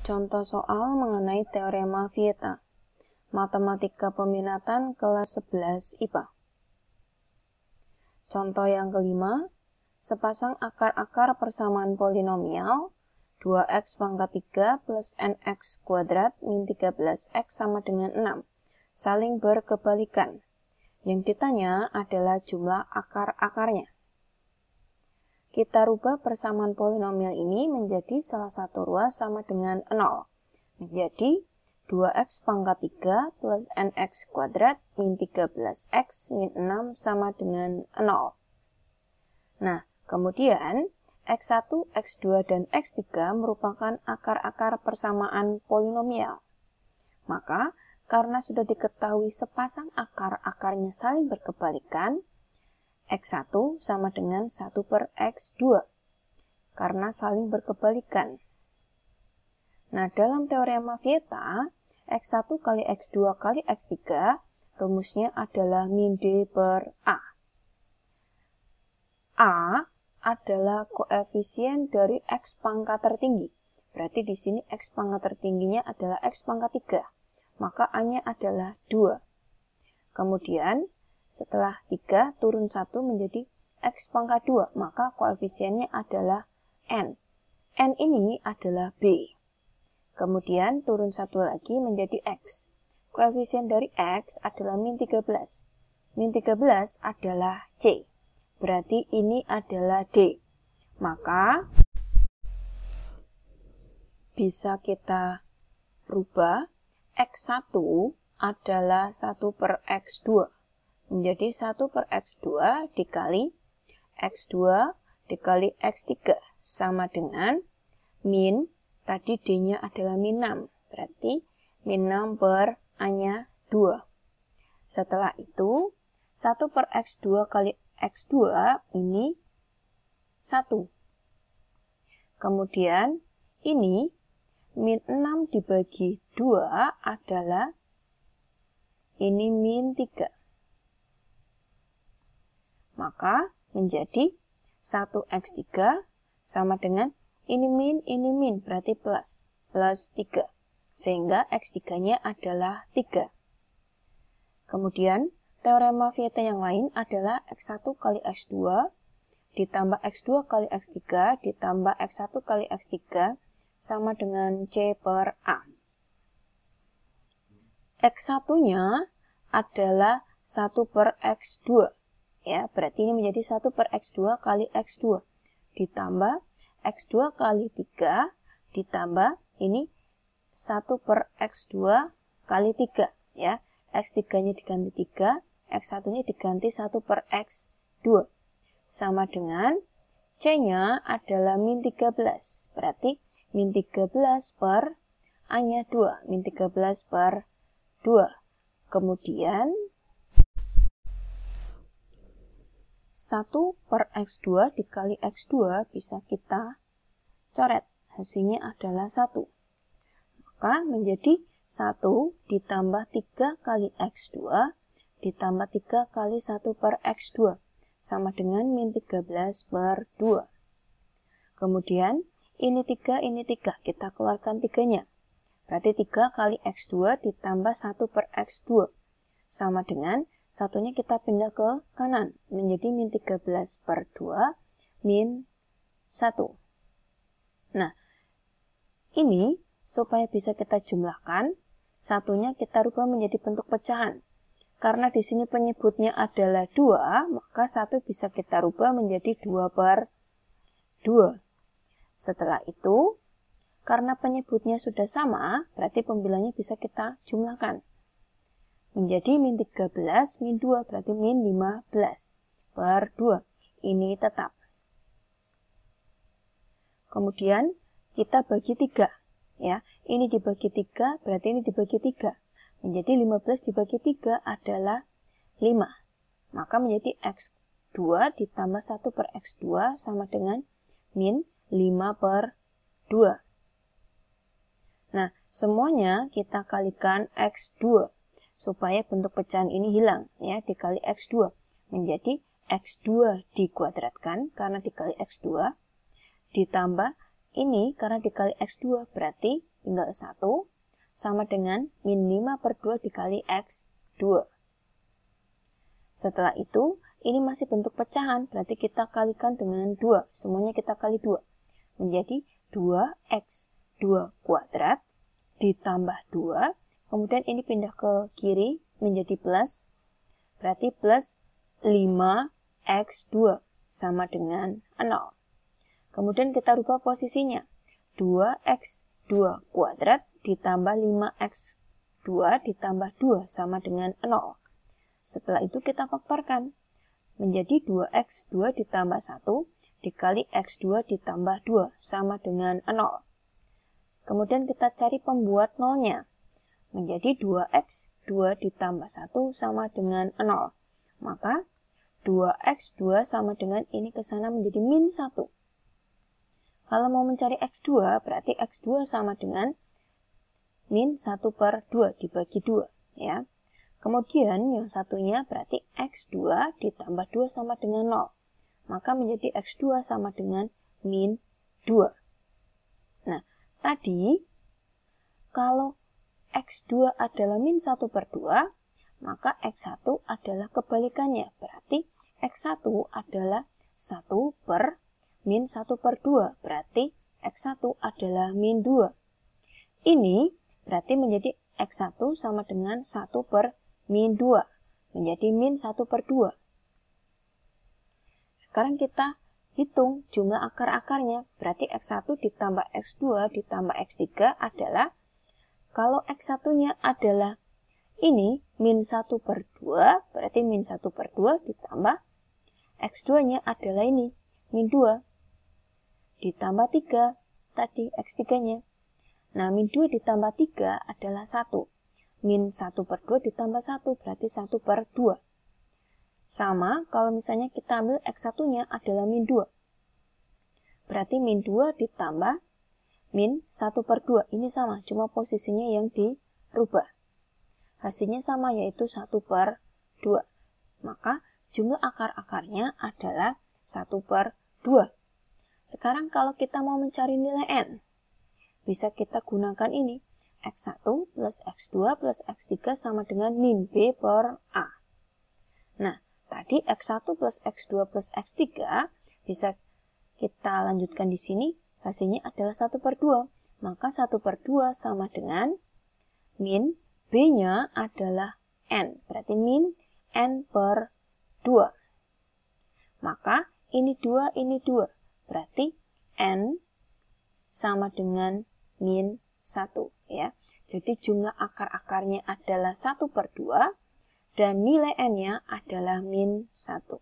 Contoh soal mengenai teorema Vieta. Matematika peminatan kelas 11 IPA. Contoh yang kelima, sepasang akar-akar persamaan polinomial 2x pangkat 3 plus nx kuadrat min 13x sama dengan 6 saling berkebalikan. Yang ditanya adalah jumlah akar-akarnya. Kita rubah persamaan polinomial ini menjadi salah satu ruas sama dengan 0. Menjadi 2x pangkat 3 plus nx kuadrat min 13x min 6 sama dengan 0. Nah, kemudian x1, x2, dan x3 merupakan akar-akar persamaan polinomial. Maka, karena sudah diketahui sepasang akar-akarnya saling berkebalikan, x1 sama dengan 1 per x2, karena saling berkebalikan. Nah, dalam teorema Vieta, x1 kali x2 kali x3, rumusnya adalah min D per A. A adalah koefisien dari x pangkat tertinggi. Berarti di sini x pangkat tertingginya adalah x pangkat 3. Maka A-nya adalah 2. Kemudian, setelah 3 turun 1 menjadi x pangkat 2. Maka koefisiennya adalah n. N ini adalah B. Kemudian turun 1 lagi menjadi x. Koefisien dari x adalah min 13. Min 13 adalah C. Berarti ini adalah D. Maka bisa kita rubah x1 adalah 1 per x2. Menjadi 1 per x2 dikali x2 dikali x3 sama dengan min, tadi D-nya adalah min 6. Berarti min 6 per A-nya 2. Setelah itu, 1 per x2 kali x2 ini 1. Kemudian ini min 6 dibagi 2 adalah ini min 3. Maka menjadi 1x3 sama dengan ini min, berarti plus 3. Sehingga x3-nya adalah 3. Kemudian, teorema Vieta yang lain adalah x1 kali x2 ditambah x2 kali x3 ditambah x1 kali x3 sama dengan C per A. X1-nya adalah 1 per x2. Ya, berarti ini menjadi 1 per x2 kali x2 ditambah x2 kali 3 ditambah ini 1 per x2 kali 3. Ya, x3-nya diganti 3, x1-nya diganti 1 per x2. Sama dengan C-nya adalah min 13. Berarti min 13 per A-nya 2. Min 13 per 2. Kemudian 1 per x2 dikali x2 bisa kita coret. Hasilnya adalah 1. Maka menjadi 1 ditambah 3 kali x2 ditambah 3 kali 1 per x2 sama dengan min 13 per 2. Kemudian ini 3, kita keluarkan 3-nya. Berarti 3 kali x2 ditambah 1 per x2 sama dengan satunya kita pindah ke kanan menjadi min 13 per 2 min 1. Nah, ini supaya bisa kita jumlahkan, satunya kita rubah menjadi bentuk pecahan. Karena di sini penyebutnya adalah 2, maka 1 bisa kita rubah menjadi 2 per 2. Setelah itu, karena penyebutnya sudah sama, berarti pembilangnya bisa kita jumlahkan. Menjadi min 13, min 2, berarti min 15 per 2. Ini tetap. Kemudian, kita bagi 3. Ya, ini dibagi 3, berarti ini dibagi 3. Menjadi 15 dibagi 3 adalah 5. Maka menjadi x2 ditambah 1 per x2 sama dengan min 5 per 2. Nah, semuanya kita kalikan x2. Supaya bentuk pecahan ini hilang, ya, dikali x2 menjadi x2 dikuadratkan karena dikali x2 ditambah ini karena dikali X2 berarti tinggal 1 sama dengan min 5 per 2 dikali X2. Setelah itu, ini masih bentuk pecahan, berarti kita kalikan dengan 2. Semuanya kita kali 2. Menjadi 2X2 kuadrat ditambah 2. Kemudian ini pindah ke kiri menjadi plus. Berarti plus 5X2 sama dengan 0. Kemudian kita rubah posisinya. 2X2 kuadrat ditambah 5X2 ditambah 2 sama dengan 0. Setelah itu kita faktorkan. Menjadi 2X2 ditambah 1 dikali X2 ditambah 2 sama dengan 0. Kemudian kita cari pembuat nolnya. Menjadi 2X2 ditambah 1 sama dengan 0. Maka 2X2 sama dengan ini ke sana menjadi min 1. Kalau mau mencari X2, berarti X2 sama dengan min 1 per 2 dibagi 2. Ya. Kemudian yang satunya berarti X2 ditambah 2 sama dengan 0. Maka menjadi X2 sama dengan min 2. Nah, tadi kalau X2 adalah min 1 per 2, maka X1 adalah kebalikannya. Berarti X1 adalah 1 per min 1 per 2. Berarti X1 adalah min 2. Ini berarti menjadi X1 sama dengan 1 per min 2. Menjadi min 1 per 2. Sekarang kita hitung jumlah akar-akarnya. Berarti X1 ditambah X2 ditambah X3 adalah, kalau X1-nya adalah ini, min 1 per 2, berarti min 1 per 2 ditambah X2-nya adalah ini, min 2. Ditambah 3, tadi X3-nya. Nah, min 2 ditambah 3 adalah 1. Min 1 per 2 ditambah 1, berarti 1 per 2. Sama, kalau misalnya kita ambil X1-nya adalah min 2. Berarti min 2 ditambah min 1 per 2. Ini sama, cuma posisinya yang dirubah. Hasilnya sama, yaitu 1 per 2. Maka jumlah akar-akarnya adalah 1 per 2. Sekarang kalau kita mau mencari nilai N, bisa kita gunakan ini. X1 plus X2 plus X3 sama dengan min B per A. Nah, tadi X1 plus X2 plus X3 bisa kita lanjutkan di sini. Hasilnya adalah 1 per 2. Maka 1 per 2 sama dengan min B-nya adalah N. Berarti min N per 2. Maka ini 2, ini 2. Berarti N sama dengan min 1. Ya. Jadi jumlah akar-akarnya adalah 1 per 2 dan nilai N-nya adalah min 1.